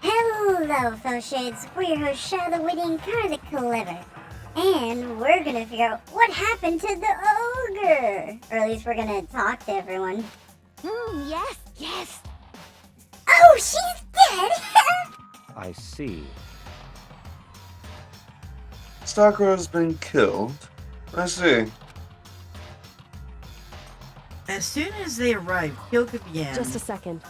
Hello, fellow shades. We're your hosts, Shadow the Witty and Car the Clever. And we're gonna figure out what happened to the ogre. Or at least we're gonna talk to everyone. Yes. Oh, she's dead! I see. Sakura's been killed? I see. As soon as they arrived, Kyoko began. Just a second.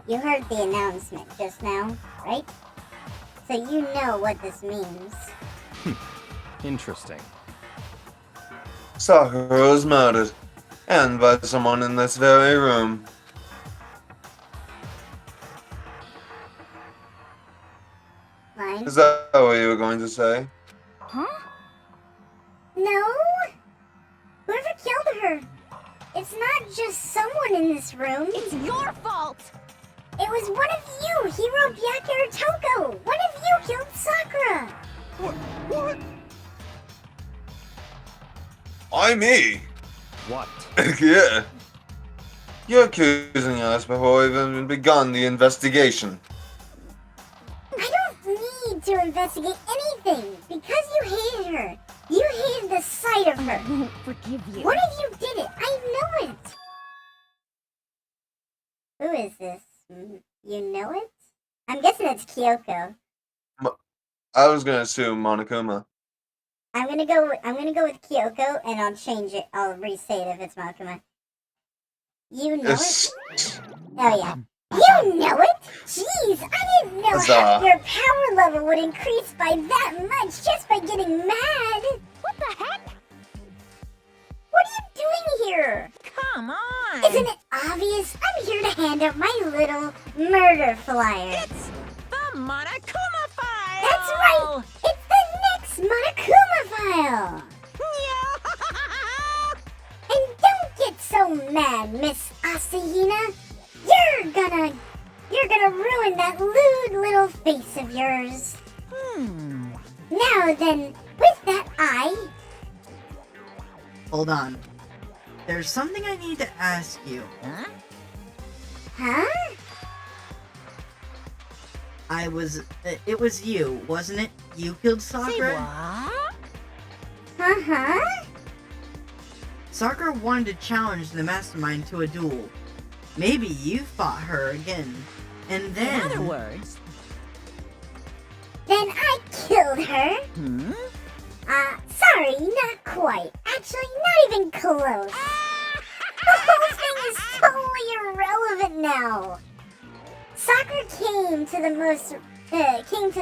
You heard the announcement just now, right? So you know what this means. Interesting. Sakura was murdered. And by someone in this very room. Line? Is that what you were going to say? Huh? No? Whoever killed her. It's not just someone in this room. It's your fault! It was one of you, Hiro Byaku or Toko. One of you killed Sakura. What? Why me? What? Yeah. You're accusing us before we've even begun the investigation. I don't need to investigate anything because you hated her. You hated the sight of her. I won't forgive you. One of you did it. I know it. Who is this? You know it? I'm guessing it's Kyoko. I was gonna assume Monokuma. I'm gonna go with Kyoko, and I'll change it. I'll restate it if it's Monokuma. You know it? Oh yeah. You know it? Jeez, I didn't know how your power level would increase by that much just by getting mad. What the heck? What are you doing here? Come on! Isn't it obvious? I'm here to hand out my little murder flyer. It's the Monokuma file! That's right! It's the next Monokuma file! And don't get so mad, Miss Asahina. You're gonna ruin that lewd little face of yours. Now then, with that eye... Hold on. There's something I need to ask you. Huh? It was you, wasn't it? You killed Sakura? Uh-huh? Sakura wanted to challenge the mastermind to a duel. Maybe you fought her again. And then... In other words... Then I killed her. Sorry, not quite. Actually, not even close. The whole thing is totally irrelevant now. Sakura came to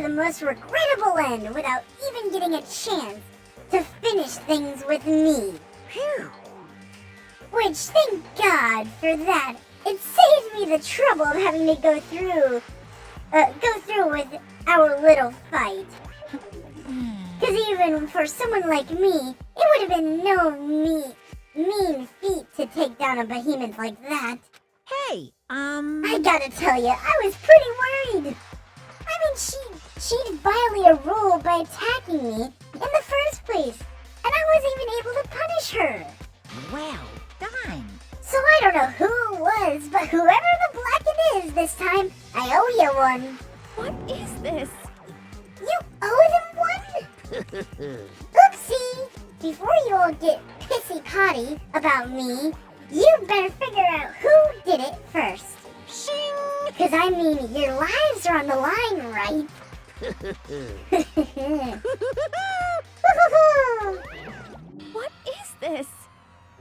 the most regrettable end without even getting a chance to finish things with me. Phew. Which, thank God for that. It saved me the trouble of having to go through with our little fight. Because even for someone like me, it would have been no mean feat to take down a behemoth like that. Hey, I gotta tell you, I was pretty worried. I mean, she violated a rule by attacking me in the first place, and I wasn't even able to punish her. well done. So I don't know who it was, but whoever the Blacken is this time, I owe you one. What is this? You owe them one? Oopsie! Before you all get pissy-potty about me, you better figure out who did it first. Shing! Because I mean, your lives are on the line, right? What is this?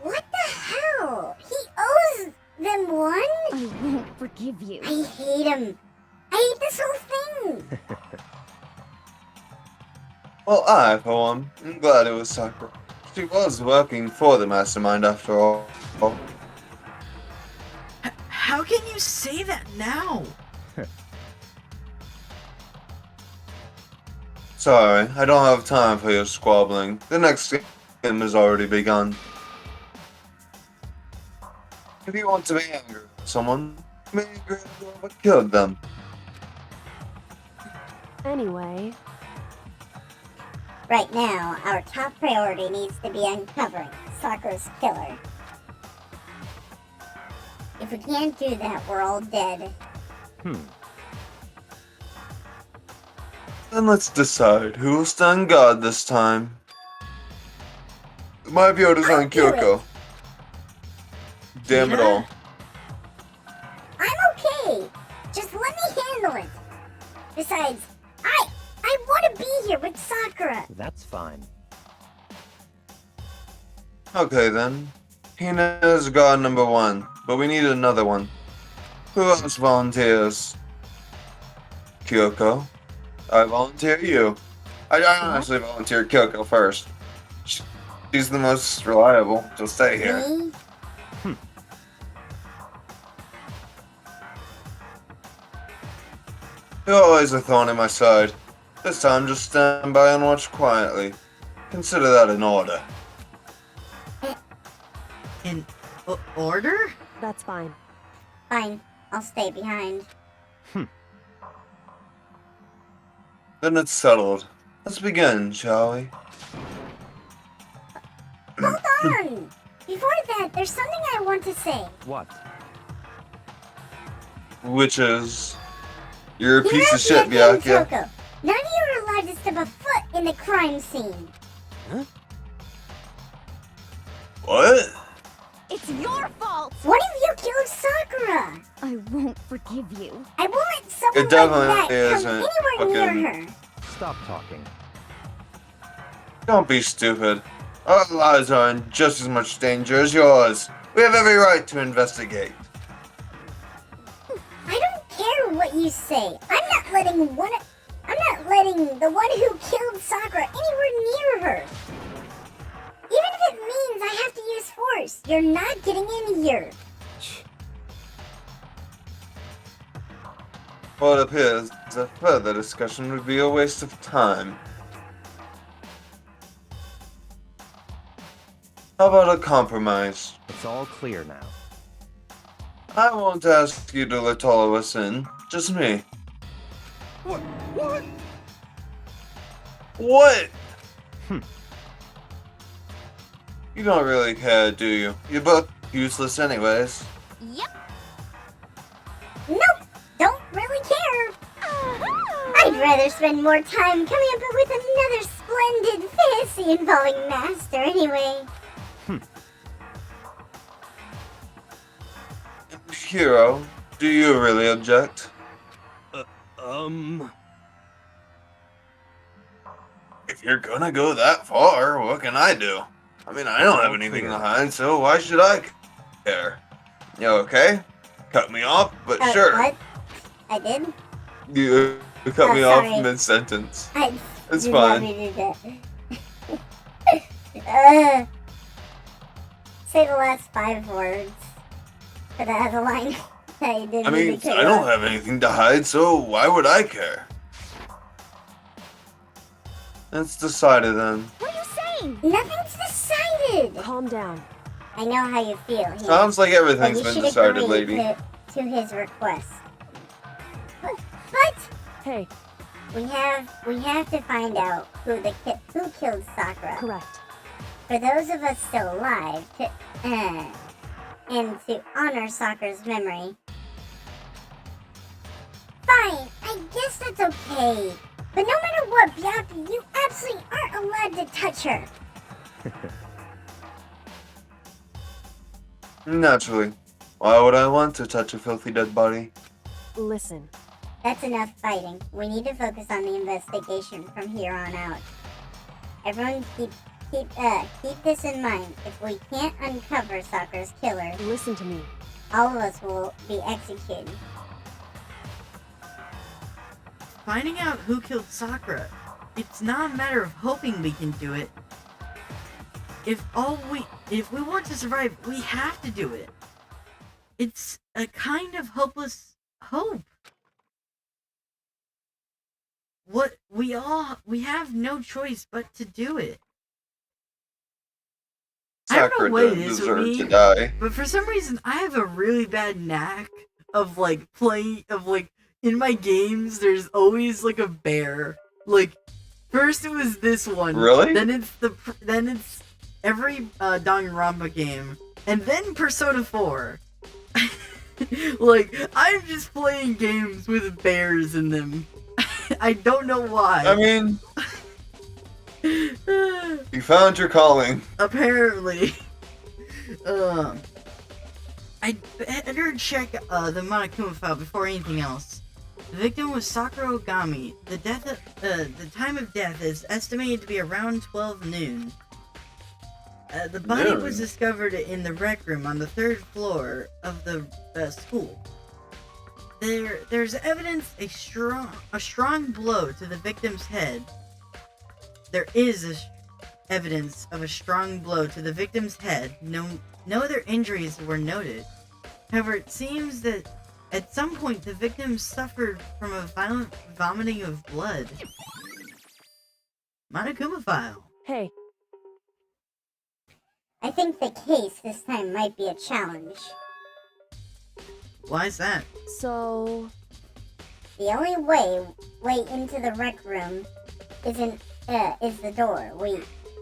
What the hell? He owes them one? I won't forgive you. I hate him. I hate this whole thing. Well, I, for one, am glad it was Sakura. She was working for the mastermind after all. How can you say that now? Sorry, I don't have time for your squabbling. The next game has already begun. If you want to be angry with someone, be angry at whoever killed them. Anyway, Right now, our top priority needs to be uncovering Sakura's killer. If we can't do that, we're all dead. Then let's decide who will stand guard this time. My vote is on I'll do it. Kyoko. Damn it Tina? all. I'm okay. Just let me handle it. Besides, I want to be here with Sakura. That's fine. Okay then. Hina is guard number 1, but we need another one. Who else volunteers? Kyoko. I volunteer you. I honestly volunteer Kyoko first. She's the most reliable. She'll stay here. Me? You're always a thorn in my side. This time just stand by and watch quietly. Consider that an order. In order? That's fine. Fine, I'll stay behind. Then it's settled. Let's begin, shall we? Hold on! Before that, there's something I want to say. What? Which is... You're a Here piece of at shit, Miyake and Byakuya. Toko, none of you are allowed to step a foot in the crime scene. What? It's your fault! What if you killed Sakura? I won't forgive you. I won't let someone It definitely like that come isn't anywhere near her. Stop talking. Don't be stupid. Our lives are in just as much danger as yours. We have every right to investigate. I don't care what you say. I'm not letting the one who killed Sakura anywhere near her. Even if it means I have to use force, you're not getting in here. Well, it appears that further discussion would be a waste of time. How about a compromise? It's all clear now. I won't ask you to let all of us in. Just me. What? What? Hmm. You don't really care, do you? You're both useless anyways. Yep. Nope, don't really care. I'd rather spend more time coming up with another splendid fantasy involving Master anyway. Hero, do you really object? If you're gonna go that far, what can I do? I mean, I don't have anything to hide, so why should I care? You okay? Cut me off, but sure. What? I did? You cut Oh, me sorry. off mid-sentence. I It's did not fine. mean to do that. Say the last 5 words for that other line that you didn't I mean mean, to cut I you don't off. have anything to hide, so why would I care? It's decided then. What are you saying? Nothing's decided. Calm down. I know how you feel. Hina, Sounds like but everything's you been should decided, agree lady. to his request. But Hey, we have to find out who killed Sakura. correct. For those of us still alive, and to honor Sakura's memory. Fine, I guess that's okay. But no matter what, Byakuya, you absolutely aren't allowed to touch her. Naturally. Why would I want to touch a filthy dead body? Listen, That's enough fighting. We need to focus on the investigation from here on out. Everyone keep this in mind. If we can't uncover Sakura's killer, listen to me. all of us will be executed. Finding out who killed Sakura, it's not a matter of hoping we can do it. If we want to survive, we have to do it. It's a kind of hopeless hope. We have no choice but to do it. I don't know Sakura what it didn't is with deserve me, to die. but for some reason I have a really bad knack of in my games there's always like a bear. Like first it was this one. Really? Then it's every danganrompa game. And then Persona 4. Like I'm just playing games with bears in them. I don't know why. I mean, you found your calling. Apparently. I'd better check the Monokuma file before anything else. The victim was Sakura Ogami. The time of death is estimated to be around 12 noon. The body was Noon? discovered in the rec room on the 3rd floor of the school. There's evidence a strong blow to the victim's head. There is evidence of a strong blow to the victim's head. No other injuries were noted. However, it seems that at some point the victim suffered from a violent vomiting of blood. Monokuma file. Hey, I think the case this time might be a challenge. Why is that? so... The only way into the rec room is the door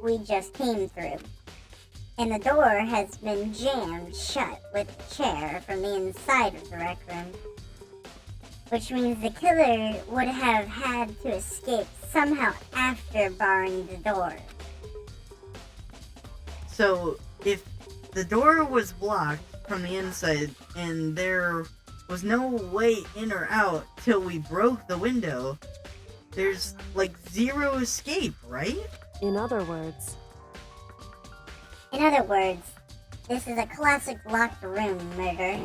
we just came through. And the door has been jammed shut with a chair from the inside of the rec room. Which means the killer would have had to escape somehow after barring the door. So, if the door was blocked from the inside and there was no way in or out till we broke the window, there's like zero escape, right? In other words, This is a classic locked room murder.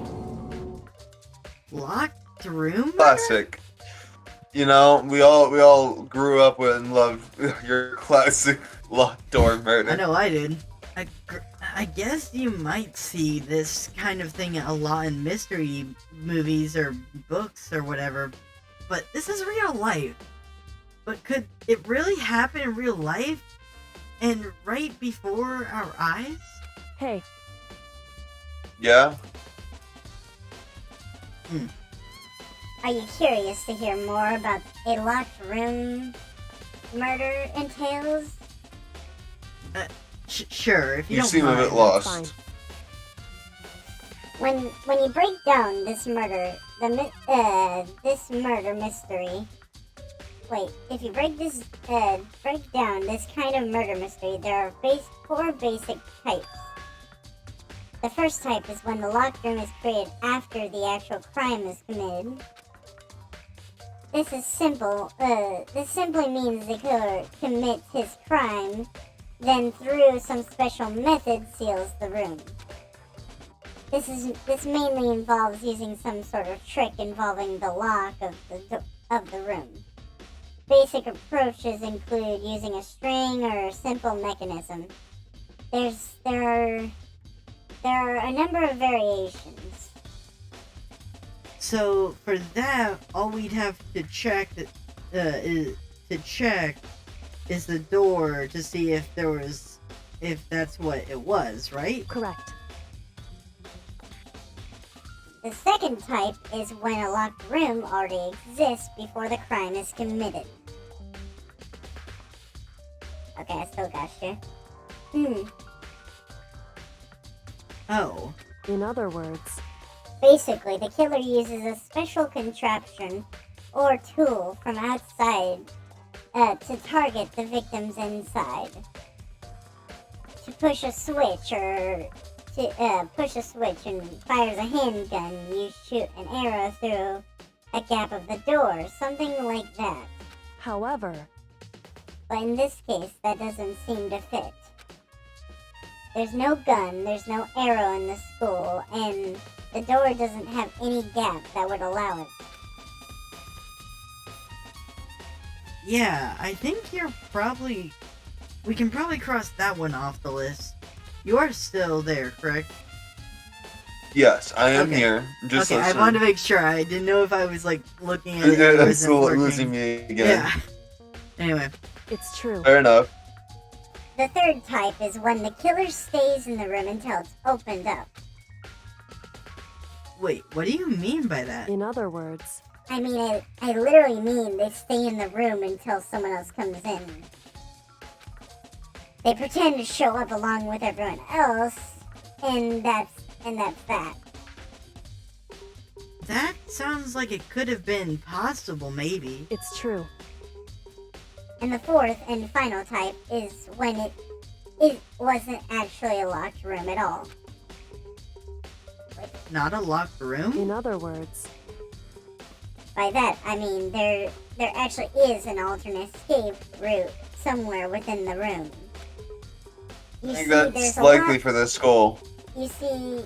Locked room? Classic. You know, we all grew up with and loved your classic locked door murder. I know I did. I guess you might see this kind of thing a lot in mystery movies or books or whatever, but this is real life. But could it really happen in real life? And right before our eyes? hey, Yeah? Are you curious to hear more about a locked room murder entails? Sure, if you, You don't seem a mind. bit lost. fine. When you break down this murder, this murder mystery. Wait, if you break down this kind of murder mystery, there are four basic types. The first type is when the locked room is created after the actual crime is committed. This is simple. This simply means the killer commits his crime, then through some special method seals the room. This mainly involves using some sort of trick involving the lock of the room. Basic approaches include using a string or a simple mechanism. There are a number of variations. So for that, all we'd have to check is the door to see if that's what it was, right? Correct. The second type is when a locked room already exists before the crime is committed. Okay, I still got you. Oh. In other words, Basically, the killer uses a special contraption or tool from outside to target the victims inside. To push a switch and fires a handgun, you shoot an arrow through a gap of the door, something like that. however, But in this case, that doesn't seem to fit. There's no gun, there's no arrow in the school, and the door doesn't have any gap that would allow it. Yeah, I think we can probably cross that one off the list. You are still there, correct? Yes, I am Okay. here. Just okay, I listening. wanted to make sure. I didn't know if I was like looking at it. Yeah, and it that's wasn't working. losing me again. Yeah. Anyway, it's true. Fair enough. The third type is when the killer stays in the room until it's opened up. wait, what do you mean by that? In other words, I mean, I literally mean they stay in the room until someone else comes in. They pretend to show up along with everyone else, and that's that. that sounds like it could have been possible, maybe. It's true. And the fourth and final type is when it wasn't actually a locked room at all. Not a locked room? In other words, By that, I mean there actually is an alternate escape route somewhere within the room. You I think see, that's there's a likely lot. for this skull. You see,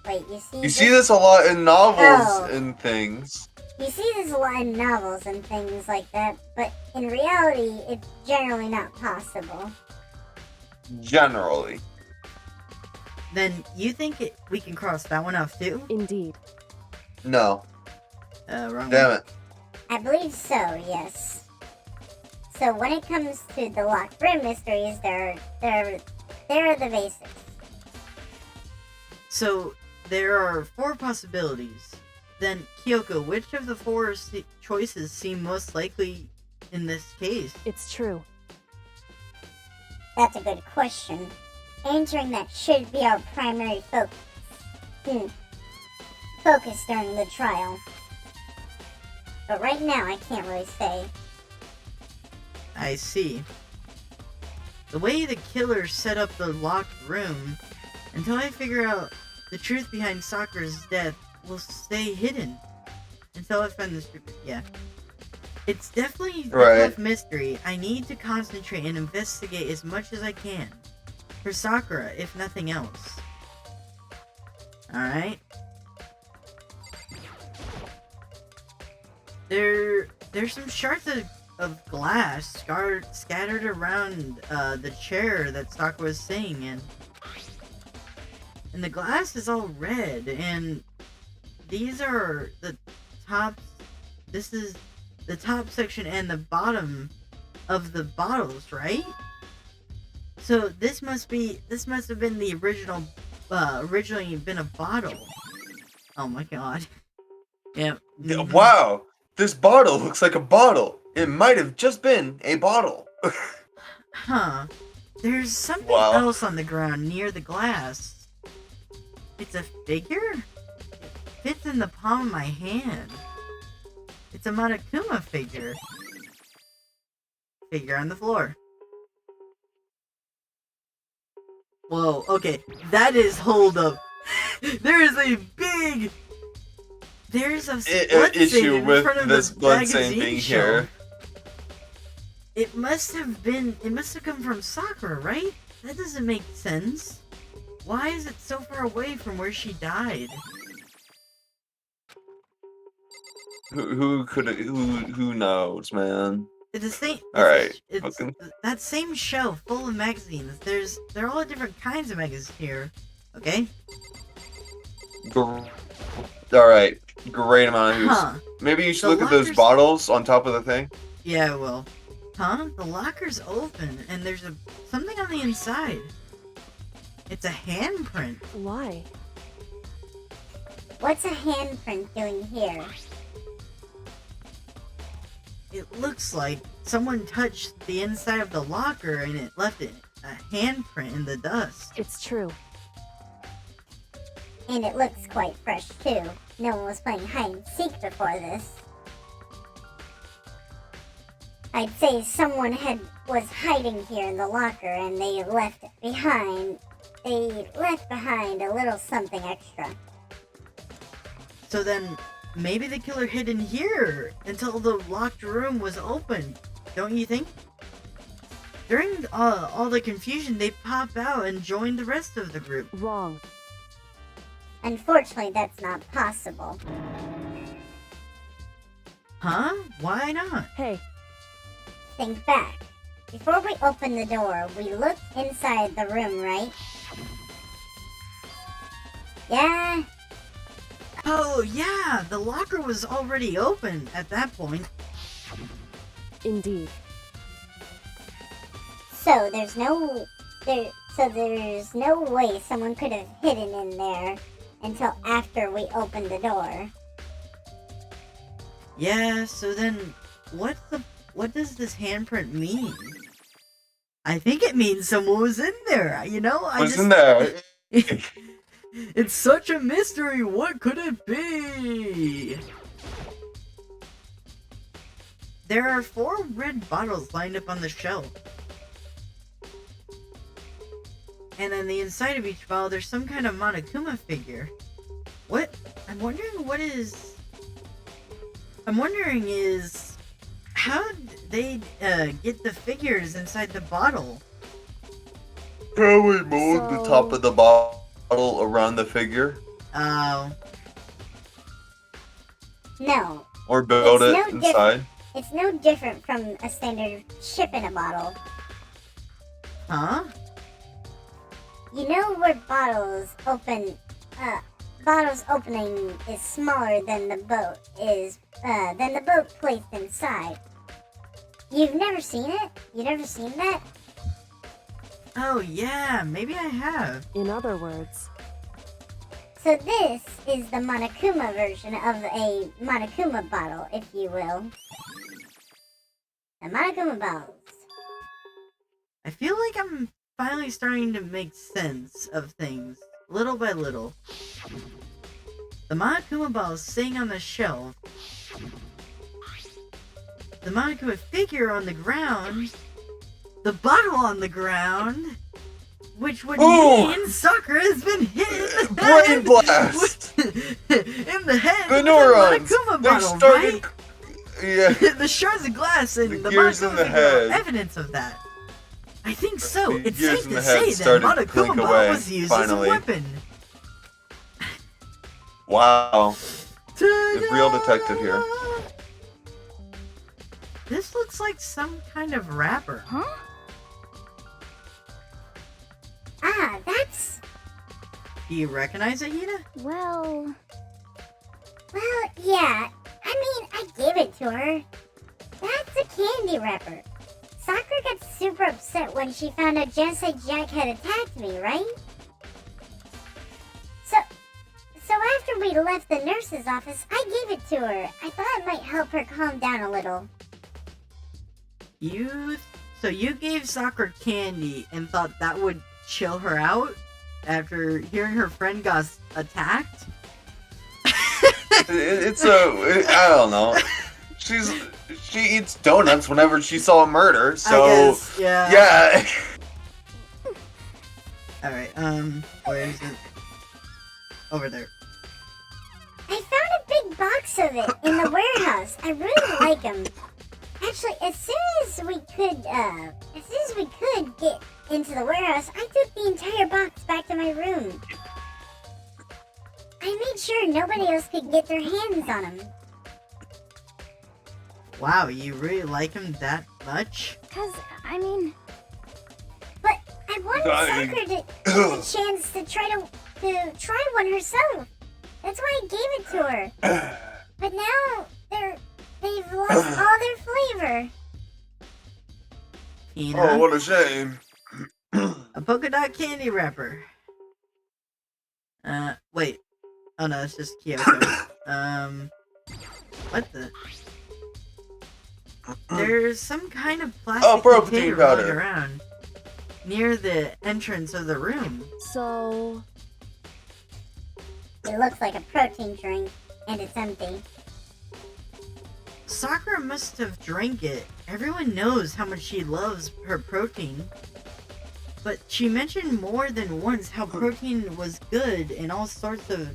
Wait, You see this a lot in novels Oh. and things. You see this a lot in novels and things like that, but in reality, it's generally not possible. Generally. Then you think we can cross that one off too? indeed. Wrong No. one. Damn it. I believe so, yes. So when it comes to the locked room mysteries, there are the basics. So there are 4 possibilities. Then, Kyoko, which of the 4 choices seem most likely in this case? It's true. That's a good question. Answering that should be our primary focus. Focus during the trial. But right now, I can't really say. I see. The way the killer set up the locked room, until I figure out the truth behind Sakura's death, will stay hidden. Until I find the truth. Yeah. It's definitely a Right. tough mystery. I need to concentrate and investigate as much as I can. For Sakura, if nothing else. Alright. There's some shards of glass scattered around the chair that Sakura was sitting in. And the glass is all red, and these are the tops. This is the top section and the bottom of the bottles, right? So this must have been the originally been a bottle. Oh my god. Yeah. mhm. Wow. This bottle looks like a bottle. It might have just been a bottle. Huh. There's something Wow. else on the ground near the glass. It's a figure? It fits in the palm of my hand. It's a Monokuma figure. Figure on the floor. Whoa, okay. That is, hold up. There is a big... There's a blood stain Issue in with front of this the blood stain magazine being shelf. here. It must have come from Sakura, right? That doesn't make sense. Why is it so far away from where she died? Who knows, man? It's the same. Alright, It's fucking- that same shelf full of magazines. They're all different kinds of magazines here. Okay. Alright, great amount of use. Huh. Maybe you should The look at those lockers- bottles on top of the thing. Yeah. Well. Huh? The locker's open, and there's something on the inside. It's a handprint. Why? What's a handprint doing here? It looks like someone touched the inside of the locker, and it left a handprint in the dust. It's true. And it looks quite fresh too. No one was playing hide and seek before this. I'd say someone was hiding here in the locker and they left behind a little something extra. So then, maybe the killer hid in here until the locked room was open, don't you think? During all the confusion, they pop out and join the rest of the group. Wrong. Unfortunately, that's not possible. Huh? Why not? Hey, Think back. Before we opened the door, we looked inside the room, right? Yeah? Oh yeah, the locker was already open at that point. indeed. So there's no way someone could have hidden in there until after we opened the door. Yeah, so then what does this handprint mean? I think it means someone was in there, you know? What's in there? It's such a mystery. What could it be? There are 4 red bottles lined up on the shelf. And on the inside of each bottle, there's some kind of Monokuma figure. What? I'm wondering is how they get the figures inside the bottle. Probably mold the top of the bottle around the figure. Oh. No. Or build It's it no inside. It's no different from a standard chip in a bottle. Huh? You know where bottles opening is smaller than the boat placed inside. You've never seen it? You never seen that? Oh yeah, maybe I have. In other words, So this is the Monokuma version of a Monokuma bottle, if you will. The Monokuma bottles. I feel like I'm finally starting to make sense of things, little by little. The Monokuma ball is sitting on the shelf. The Monokuma figure on the ground. The bottle on the ground. Which would mean Sakura has been hit in the Brain head. blast! In the head The with neurons! the Monokuma They bottle, started. right? Yeah. The shards of glass and The the gears in Monokuma the figure are head. evidence of that. I think so. The It's gears safe in to the head say that started to Monokuma blink bottle away, was used finally. as a weapon. Wow. Ta-da! real detective here. This looks like some kind of wrapper. huh? Ah, that's... Do you recognize it, Hina? Well, Well, yeah. I mean, I gave it to her. That's a candy wrapper. Sakura got super upset when she found out Genocide Jack had attacked me, right? So after we left the nurse's office, I gave it to her. I thought it might help her calm down a little. So you gave Sakura candy and thought that would chill her out after hearing her friend got attacked? I don't know. She eats donuts whenever she saw a murder, so I guess, yeah. yeah. Alright, where is it? Over there. I found a big box of it in the warehouse. I really like them. Actually, as soon as we could get into the warehouse, I took the entire box back to my room. I made sure nobody else could get their hands on them. Wow, you really like him that much? cause I mean, But I wanted Dying. Sakura to get a chance to try one herself. That's why I gave it to her. But now they've lost all their flavor. Hina? Oh, what a shame. A polka dot candy wrapper. Wait. Oh no, it's just Kyoko. What the? There's some kind of plastic protein container powder. lying around near the entrance of the room. so It looks like a protein drink, and it's empty. Sakura must have drank it. Everyone knows how much she loves her protein. But she mentioned more than once how protein was good in all sorts of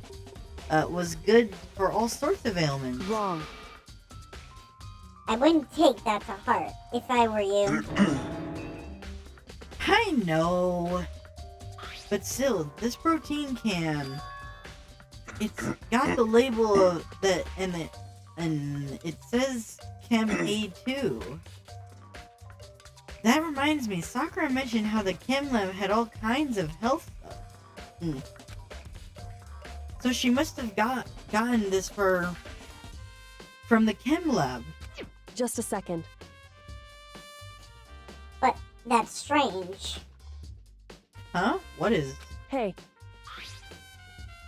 was good for all sorts of ailments. wrong. I wouldn't take that to heart if I were you. I know. But still, this protein can. It's got the label of that and it says Chem A2. That reminds me, Sakura mentioned how the Chem Lab had all kinds of health stuff. So she must have gotten this from the Chem Lab. Just a second. But that's strange. Huh? What is? Hey,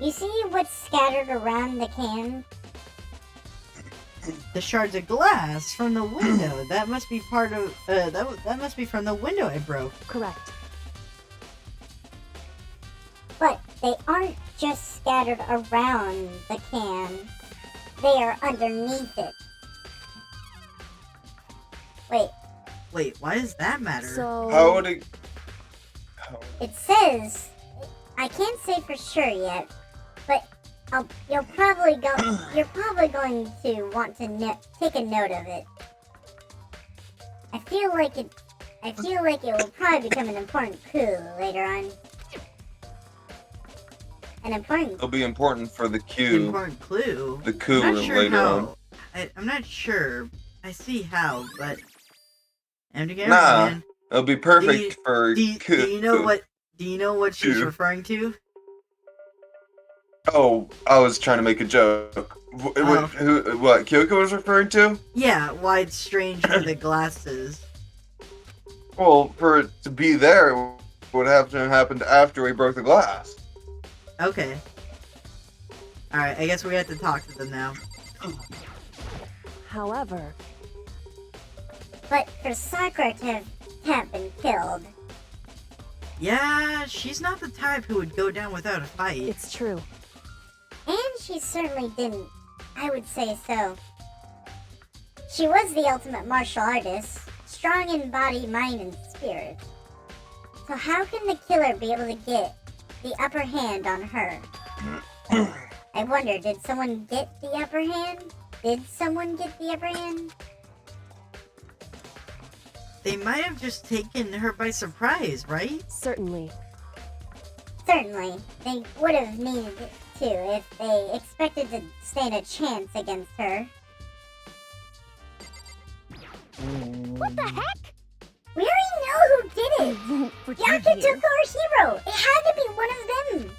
You see what's scattered around the can? The shards of glass from the window. That must be part of. That must be from the window I broke. correct. But they aren't just scattered around the can. They are underneath it. Wait, why does that matter? So. How would it? It says, I can't say for sure yet, but you're probably going to want to take a note of it. I feel like it will probably become an important clue later on. An important. It'll be important for the An coup. important clue. The coup I'm not sure later how. on. I'm not sure. I see how, but. And again, Nah. man. It'll be perfect for Do you coup. know what she's Coup. referring to? Oh, I was trying to make a joke. What Kyoko was referring to? Yeah, why it's strange for the glasses. Well, for it to be there, it would have to have happened after we broke the glass. Okay. Alright, I guess we have to talk to them now. However, But for Sakura to have been killed, Yeah, she's not the type who would go down without a fight. it's true. and she certainly didn't, I would say so. She was the ultimate martial artist, strong in body, mind, and spirit. So how can the killer be able to get the upper hand on her? I wonder, did someone get the upper hand? Did someone get the upper hand? They might have just taken her by surprise, right? Certainly. Certainly, they would have needed to if they expected to stand a chance against her. What the heck? We already know who did it! Pretend Yaka here. took our hero! It had to be one of them!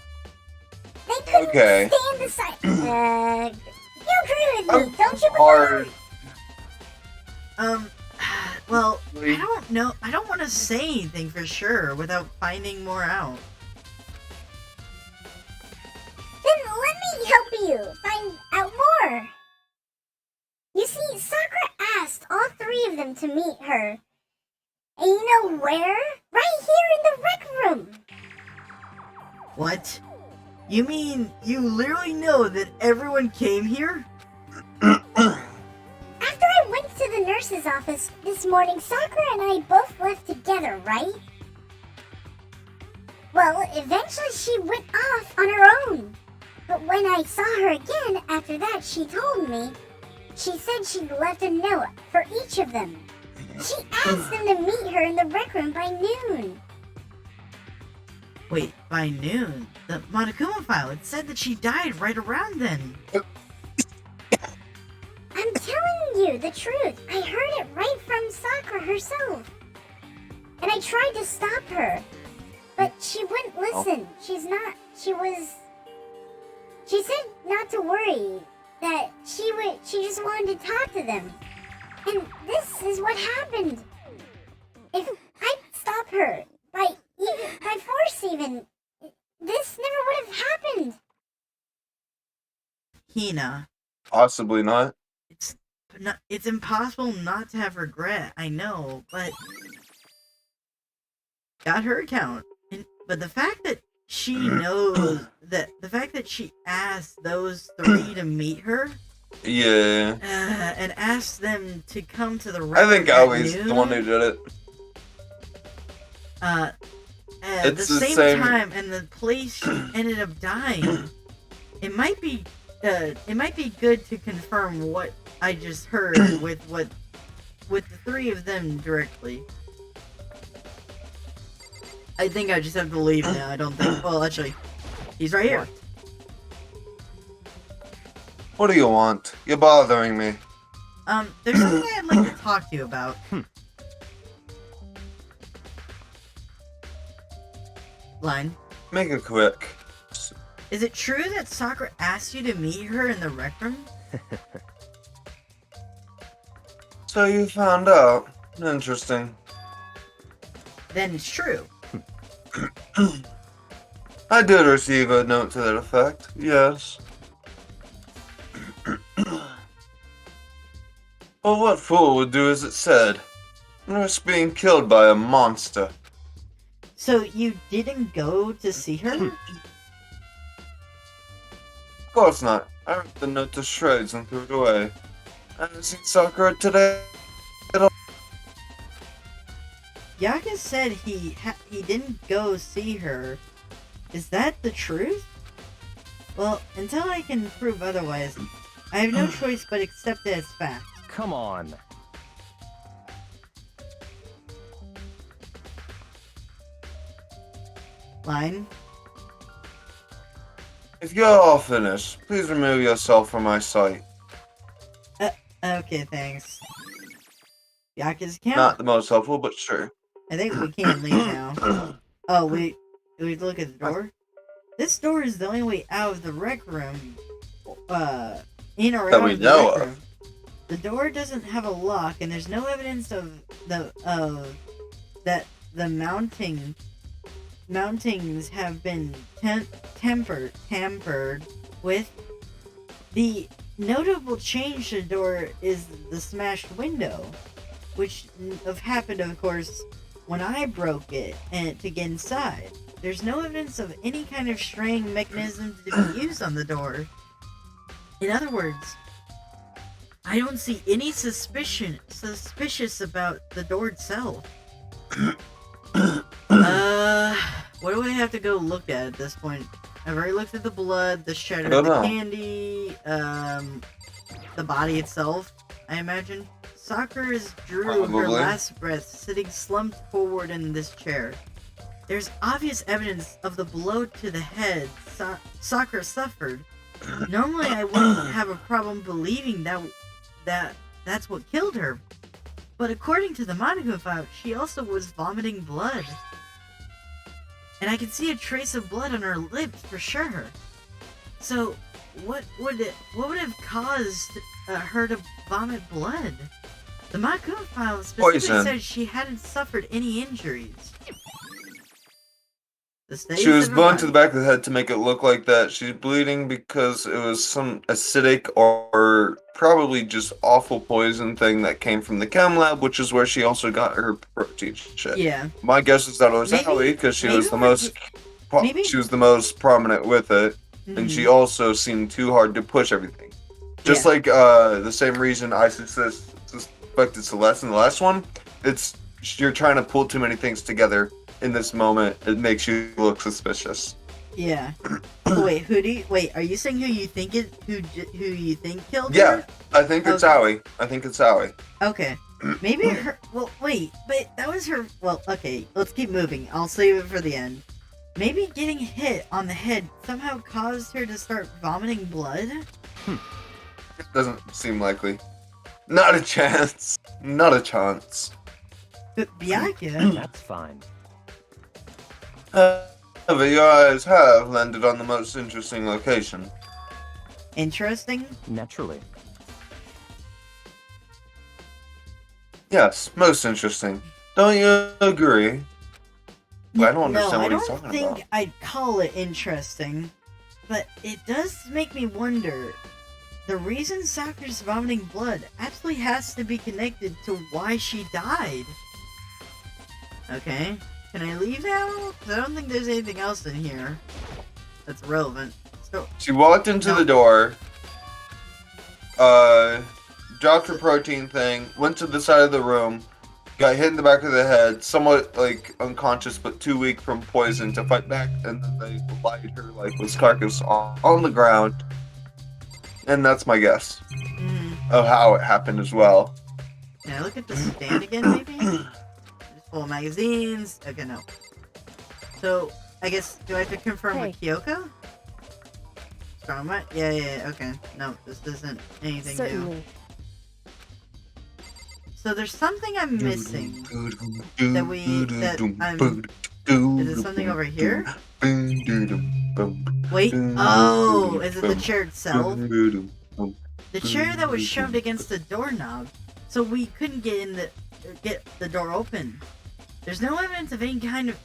They couldn't Okay. stand the sight. You agree with me, I'm don't you? hard. Well, I Wait. don't know. I don't want to say anything for sure without finding more out. Then let me help you find out more. You see, Sakura asked all three of them to meet her. And you know where? Right here in the rec room. What? You mean you literally know that everyone came here? After I went to the nurse's office this morning, Sakura and I both left together, right? Well, eventually she went off on her own. But when I saw her again after that, she told me, she said she'd left a note for each of them. She asked them to meet her in the rec room by noon. Wait, by noon? The Monokuma file, it said that she died right around then. I'm telling you the truth. I heard it right from Sakura herself. And I tried to stop her. But she wouldn't listen. She said not to worry. That she just wanted to talk to them. And this is what happened. If I stop her, by force even, this never would have happened. Hina, Possibly not. it's impossible not to have regret, I know, but got her account. But the fact that she knows the fact that she asked those three to meet her, Yeah. and asked them to come to the I think restaurant at Aoi's the noon, one who did it. at the It's the same same- time, and the place she ended up dying. It might be good to confirm what I just heard with the three of them directly. I think I just have to leave now. I don't think. Well, actually, he's right here. What do you want? You're bothering me. There's something I'd like to talk to you about. Line. Make it quick. Is it true that Sakura asked you to meet her in the rec room? So you found out. Interesting. Then it's true. I did receive a note to that effect. Yes. Well, what fool would do as it said? Risk being killed by a monster. So you didn't go to see her? course not. I ripped the note to shreds and threw it away. I haven't seen Sakura today. Yaka said he didn't go see her. Is that the truth? Well, until I can prove otherwise, I have no choice but accept it as fact. Come on. Line? If you're all finished, please remove yourself from my sight. Okay, thanks. Yaka's account? Not the most helpful, but sure. I think we can leave now. Oh, we look at the door? This door is the only way out of the rec room. In or That out we of the know rec of. room. The door doesn't have a lock, and there's no evidence of that the mountings have been tampered with. The notable change to the door is the smashed window, which happened, of course, when I broke it and to get inside. There's no evidence of any kind of straying mechanism to be used on the door. In other words, I don't see any suspicious about the door itself. What do I have to go look at this point? I've already looked at the blood, the shred I don't of the know. candy, the body itself, I imagine. Sakura drew her Probably. last breath, sitting slumped forward in this chair. There's obvious evidence of the blow to the head Sakura suffered. Normally, I wouldn't have a problem believing that's what killed her. But according to the manga file, she also was vomiting blood. And I can see a trace of blood on her lips for sure. So, what would have caused her to vomit blood? The manga file specifically Poison. said she hadn't suffered any injuries. She was blown to the back of the head to make it look like that. She's bleeding because it was some acidic or probably just awful poison thing that came from the chem lab, which is where she also got her protein shit. Yeah. My guess is that it was Maybe- Allie because she maybe was the we're- most maybe- she was the most prominent with it, and she also seemed too hard to push everything. Just Yeah. like the same reason I suspected Celeste in the last one. It's you're trying to pull too many things together. In this moment, it makes you look suspicious. Yeah. Wait, are you saying who you think killed Yeah, her? I think it's Okay. Aoi. I think it's Aoi. Okay. Maybe her. Well, wait, but that was her. Well, okay, let's keep moving. I'll save it for the end. Maybe getting hit on the head somehow caused her to start vomiting blood? It doesn't seem likely. Not a chance. Not a chance. But Byakuya. That's fine. However, your eyes have landed on the most interesting location. Interesting? Naturally. Yes, most interesting. Don't you agree? I don't understand what he's I talking don't think about. I'd call it interesting, but it does make me wonder. The reason Sakura's vomiting blood absolutely has to be connected to why she died. Okay, can I leave now? 'Cause I don't think there's anything else in here that's relevant. So, She walked into No. the door, dropped her protein thing, went to the side of the room, got hit in the back of the head, somewhat like unconscious but too weak from poison to fight back, and then they light her lifeless carcass on the ground. And that's my guess of how it happened as well. can I look at the stand again, maybe? Just full of magazines. Okay, no. So, I guess, do I have to confirm with Kyoko? Strong mind? Yeah, okay. No, this isn't anything new. Certainly. So there's something I'm missing. Is it something over here? Wait, oh, is it the chair itself? The chair that was shoved against the doorknob, so we couldn't get the door open. There's no evidence of any kind of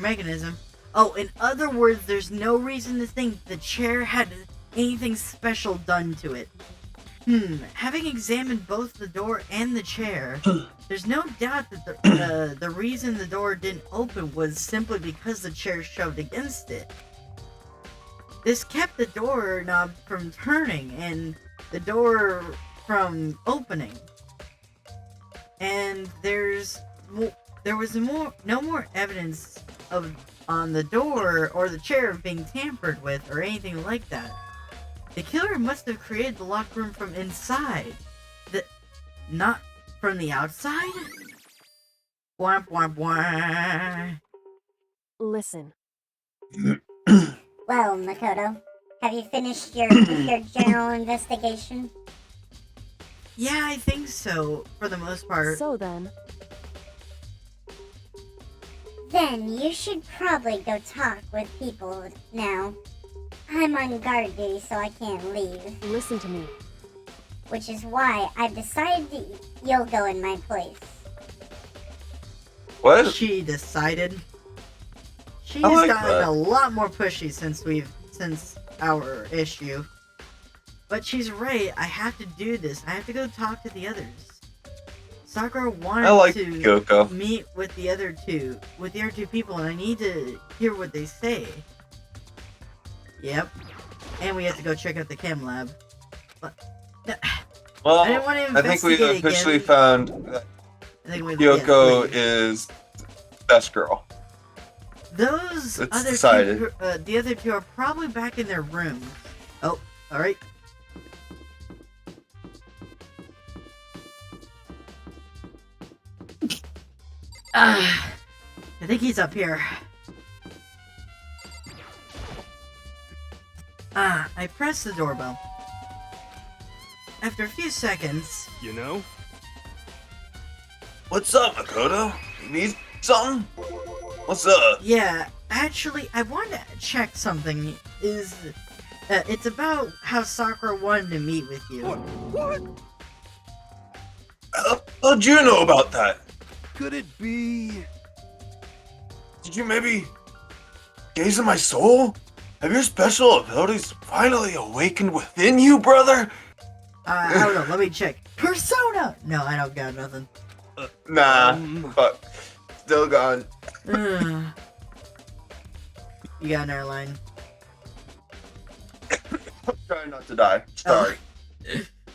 mechanism. Oh, in other words, there's no reason to think the chair had anything special done to it. Having examined both the door and the chair, there's no doubt that the reason the door didn't open was simply because the chair shoved against it. this kept the door knob from turning and the door from opening. And there was no more evidence on the door or the chair being tampered with or anything like that. The killer must have created the locked room from inside, not from the outside. Womp womp womp. Listen. Well, Makoto, have you finished your general investigation? Yeah, I think so, for the most part. So then, Then you should probably go talk with people now. I'm on guard duty, so I can't leave. listen to me. Which is why I've decided you'll go in my place. What? She decided. She's I like gotten that. a lot more pushy since our issue. But she's right, I have to do this. I have to go talk to the others. Sakura wanted I like to Kyoko. meet with the other two people, and I need to hear what they say. Yep. And we have to go check out the chem lab. But Well, I didn't want to I think we investigate officially again. found that I think we Kyoko yeah, is best girl. those It's other decided. two, the other two are probably back in their rooms. Oh, all right. I think he's up here. I pressed the doorbell. After a few seconds, You know? What's up, Makoto? You need something? What's up? yeah, actually, I wanted to check something. It's about how Sakura wanted to meet with you. What? How'd you know about that? Could it be? Did you maybe gaze in my soul? Have your special abilities finally awakened within you, brother? I don't know, let me check. Persona! No, I don't got nothing. Nah, fuck. Still gone. You got an airline. I'm trying not to die. Sorry.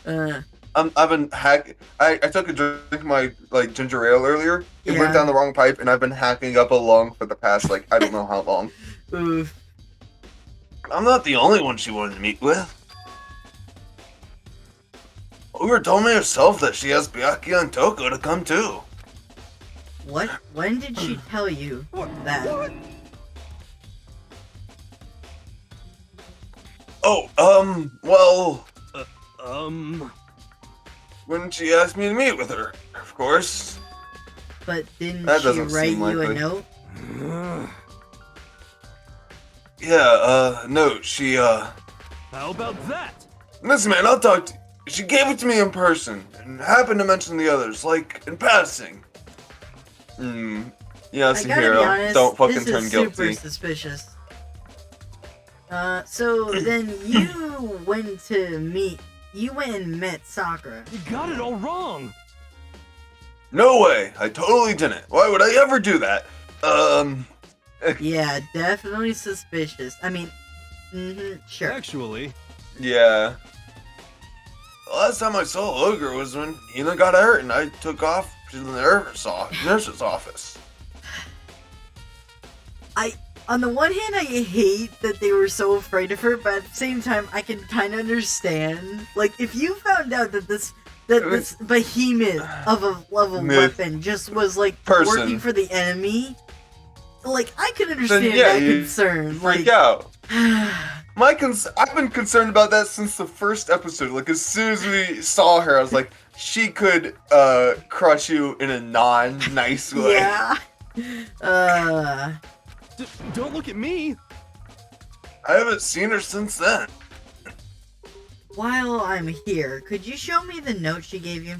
Uh, I've been hacking. I took a drink of my ginger ale earlier. It Yeah. went down the wrong pipe, and I've been hacking up a lung for the past I don't know how long. oof. I'm not the only one she wanted to meet with. Uber told me herself that she asked Byakuya and Toko to come too. What? When did she tell you that? Oh, well, Um, when she asked me to meet with her, of course. But didn't That she doesn't write seem you a likely. note? Yeah, no, she, how about that? listen, man, I'll talk to you. She gave it to me in person, and happened to mention the others, in passing. Yes, I gotta hero, be honest, don't fucking this is turn super guilty. suspicious. So then you went and met Sakura. You got it all wrong. No way, I totally didn't. Why would I ever do that? Yeah, definitely suspicious. I mean, sure. Actually, Yeah. The last time I saw Ogre was when Hina got hurt and I took off to the nurse's office. On the one hand, I hate that they were so afraid of her, but at the same time, I can kind of understand. Like, if you found out that this behemoth of a Myth. weapon just was Person. working for the enemy, I could understand yeah, that you concern. Freak out. I've been concerned about that since the first episode. As soon as we saw her, I was like, she could crush you in a non-nice way. Yeah. don't look at me. I haven't seen her since then. While I'm here, could you show me the note she gave you?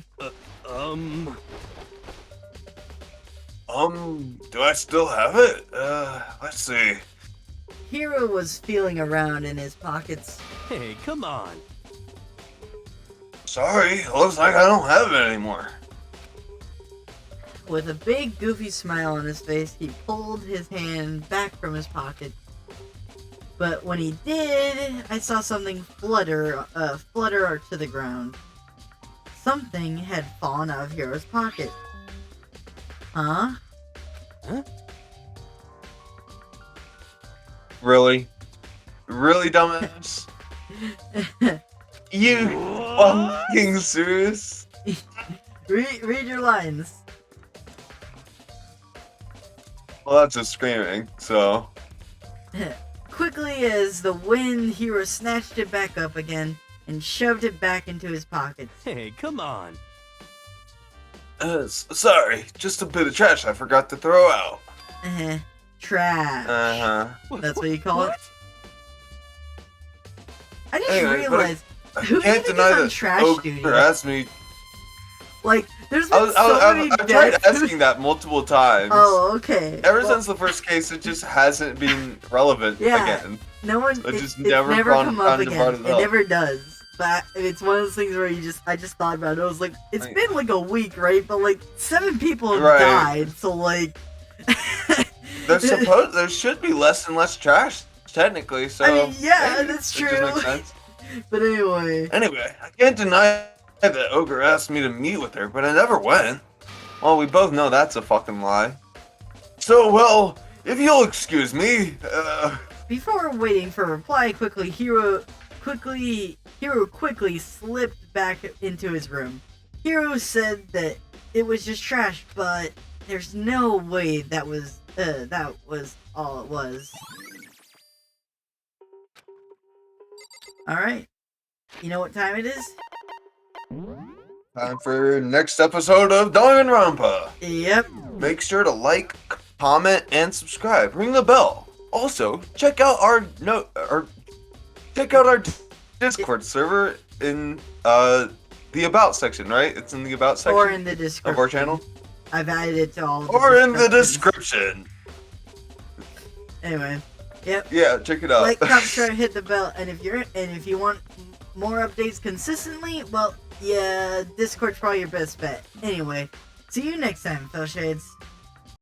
Do I still have it? Let's see. Hiro was feeling around in his pockets. Hey, come on. Sorry, looks like I don't have it anymore. With a big goofy smile on his face, he pulled his hand back from his pocket. But when he did, I saw something flutter to the ground. Something had fallen out of Hero's pocket. Huh? Really? Really, dumbass? You fucking serious? read your lines. Well, that's just screaming, so... Quickly as the wind, Hero snatched it back up again and shoved it back into his pockets. Hey, come on. Sorry, just a bit of trash I forgot to throw out. Trash. Uh-huh. That's what you call it? I didn't Anyway, but realize I who can't even deny gets on that trash duty. Ogre asked me... Like, there's been so many I've tried deaths. asking that multiple times. Oh, okay. Ever Well, since the first case, it just hasn't been relevant Yeah. again. no one, It just it's never come up found to brought again. it up. It never does. But it's one of those things where I just thought about it. I was like, it's been like a week, right? But like 7 people have Right. died, so like. There should be less and less trash, technically, so... I mean, yeah, maybe that's it just true. makes sense. But anyway. Anyway, I can't deny that Ogre asked me to meet with her, but I never went. Well, we both know that's a fucking lie. So, well, if you'll excuse me, Before waiting for a reply, Hero quickly slipped back into his room. Hero said that it was just trash, but there's no way that was all it was. Alright. You know what time it is? time for next episode of Danganronpa. Yep. Make sure to like, comment, and subscribe. Ring the bell. Also, check out our Discord server in the About section, right? It's in the About section Or in the description. of our channel. I've added it to all of Or in the descriptions. description. Anyway. Yep. Yeah, check it out. Like, comment, share, hit the bell, and if you want more updates consistently, well, yeah, Discord's probably your best bet. Anyway, see you next time, Fell Shades.